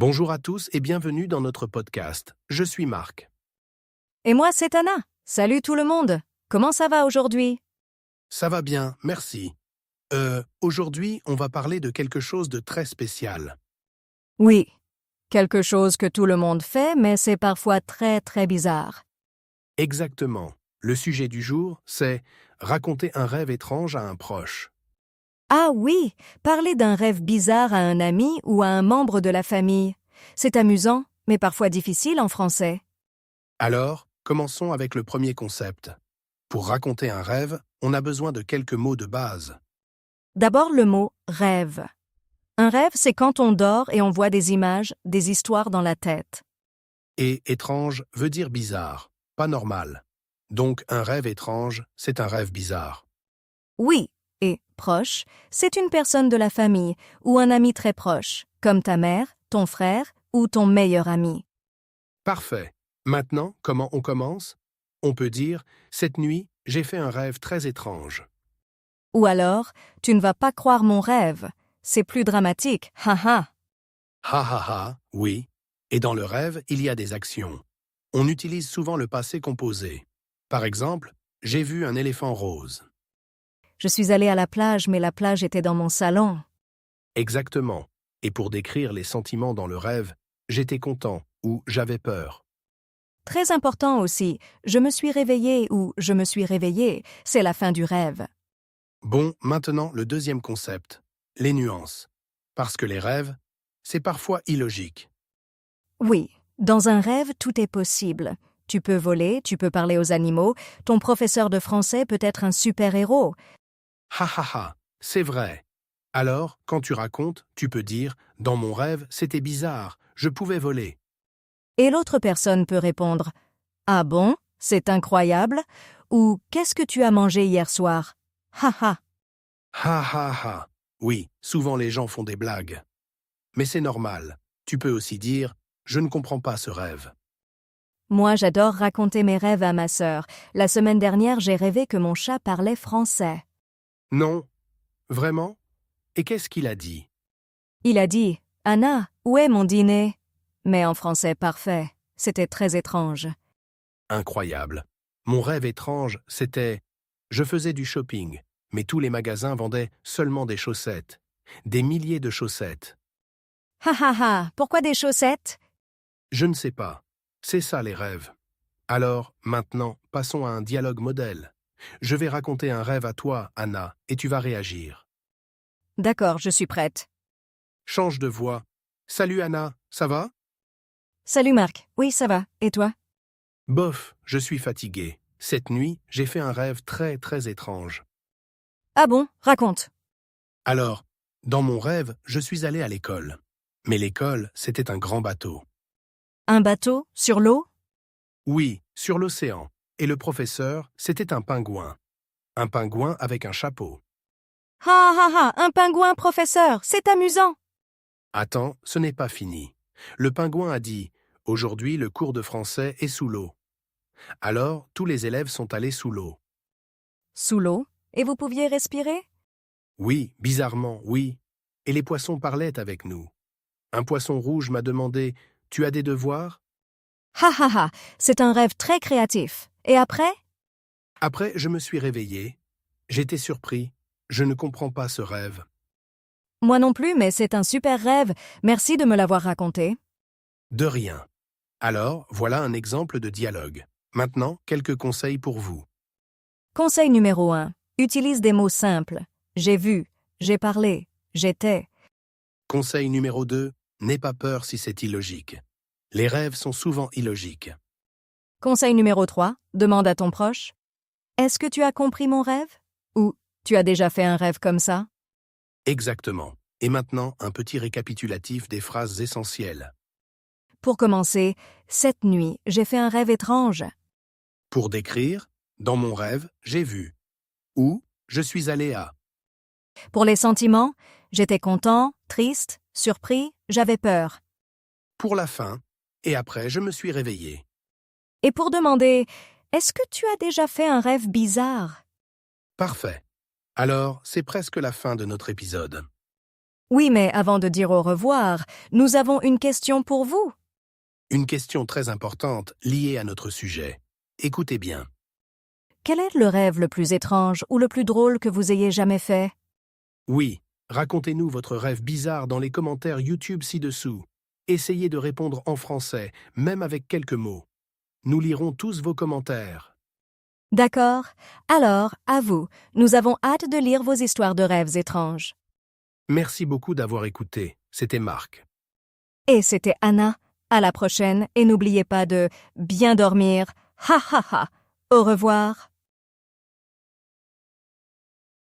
Bonjour à tous et bienvenue dans notre podcast. Je suis Marc. Et moi, c'est Anna. Salut tout le monde. Comment ça va aujourd'hui? Ça va bien, merci. Aujourd'hui, on va parler de quelque chose de très spécial. Oui, quelque chose que tout le monde fait, mais c'est parfois très très bizarre. Exactement. Le sujet du jour, c'est raconter un rêve étrange à un proche. Ah oui, parler d'un rêve bizarre à un ami ou à un membre de la famille. C'est amusant, mais parfois difficile en français. Alors, commençons avec le premier concept. Pour raconter un rêve, on a besoin de quelques mots de base. D'abord le mot rêve. Un rêve, c'est quand on dort et on voit des images, des histoires dans la tête. Et étrange veut dire bizarre, pas normal. Donc un rêve étrange, c'est un rêve bizarre. Oui, et proche, c'est une personne de la famille ou un ami très proche, comme ta mère, ton frère ou ton meilleur ami. Parfait. Maintenant, comment on commence? On peut dire « Cette nuit, j'ai fait un rêve très étrange Ou alors, tu ne vas pas croire mon rêve. C'est plus dramatique, haha. ». Ha ha ha, oui. Et dans le rêve, il y a des actions. On utilise souvent le passé composé. Par exemple, « J'ai vu un éléphant rose ». Je suis allée à la plage, mais la plage était dans mon salon. Exactement. Et pour décrire les sentiments dans le rêve, « J'étais content » ou « J'avais peur ». Très important aussi, je me suis réveillée ou je me suis réveillée, c'est la fin du rêve. Bon, maintenant le deuxième concept, les nuances. Parce que les rêves, c'est parfois illogique. Oui, dans un rêve, tout est possible. Tu peux voler, tu peux parler aux animaux, ton professeur de français peut être un super-héros. Ha ha ha, c'est vrai. Alors, quand tu racontes, tu peux dire « Dans mon rêve, c'était bizarre, je pouvais voler Et l'autre personne peut répondre « Ah bon, c'est incroyable » ou « Qu'est-ce que tu as mangé hier soir ?» Haha. ». Ha ha ha. Oui, souvent les gens font des blagues. Mais c'est normal. Tu peux aussi dire « Je ne comprends pas ce rêve Moi, j'adore raconter mes rêves à ma sœur. La semaine dernière, j'ai rêvé que mon chat parlait français. ». Non, vraiment? Et qu'est-ce qu'il a dit? Il a dit « Anna, où est mon dîner ?» Mais en français parfait. C'était très étrange. Incroyable. Mon rêve étrange, c'était « Je faisais du shopping, mais tous les magasins vendaient seulement des chaussettes. Des milliers de chaussettes. Ha ha ha, pourquoi des chaussettes? Je ne sais pas. C'est ça les rêves. Alors, maintenant, passons à un dialogue modèle. Je vais raconter un rêve à toi, Anna, et tu vas réagir. D'accord, je suis prête. Change de voix. Salut Anna, ça va? Salut Marc, oui ça va, et toi? Bof, je suis fatigué. Cette nuit, j'ai fait un rêve très très étrange. Ah bon, raconte. Alors, dans mon rêve, je suis allé à l'école. Mais l'école, c'était un grand bateau. Un bateau, sur l'eau? Oui, sur l'océan. Et le professeur, c'était un pingouin. Un pingouin avec un chapeau. Ha ha ha, un pingouin professeur, c'est amusant. Attends, ce n'est pas fini. Le pingouin a dit « Aujourd'hui, le cours de français est sous l'eau ». Alors, tous les élèves sont allés sous l'eau. Sous l'eau? Et vous pouviez respirer? Oui, bizarrement, oui. Et les poissons parlaient avec nous. Un poisson rouge m'a demandé « Tu as des devoirs ?» Ha ha ha, c'est un rêve très créatif. Et après? Après, je me suis réveillé. J'étais surpris. Je ne comprends pas ce rêve. Moi non plus, mais c'est un super rêve. Merci de me l'avoir raconté. De rien. Alors, voilà un exemple de dialogue. Maintenant, quelques conseils pour vous. Conseil numéro 1. Utilise des mots simples. J'ai vu, j'ai parlé, j'étais. Conseil numéro 2. N'aie pas peur si c'est illogique. Les rêves sont souvent illogiques. Conseil numéro 3. Demande à ton proche. Est-ce que tu as compris mon rêve? Ou tu as déjà fait un rêve comme ça? Exactement. Et maintenant, un petit récapitulatif des phrases essentielles. Pour commencer, cette nuit, j'ai fait un rêve étrange. Pour décrire, dans mon rêve, j'ai vu. Ou, je suis allé à. Pour les sentiments, j'étais content, triste, surpris, j'avais peur. Pour la fin, et après, je me suis réveillé. Et pour demander, est-ce que tu as déjà fait un rêve bizarre? Parfait. Alors, c'est presque la fin de notre épisode. Oui, mais avant de dire au revoir, nous avons une question pour vous. Une question très importante liée à notre sujet. Écoutez bien. Quel est le rêve le plus étrange ou le plus drôle que vous ayez jamais fait? Oui, racontez-nous votre rêve bizarre dans les commentaires YouTube ci-dessous. Essayez de répondre en français, même avec quelques mots. Nous lirons tous vos commentaires. D'accord. Alors, à vous, nous avons hâte de lire vos histoires de rêves étranges. Merci beaucoup d'avoir écouté. C'était Marc. Et c'était Anna. À la prochaine et n'oubliez pas de bien dormir. Ha ha ha. Au revoir.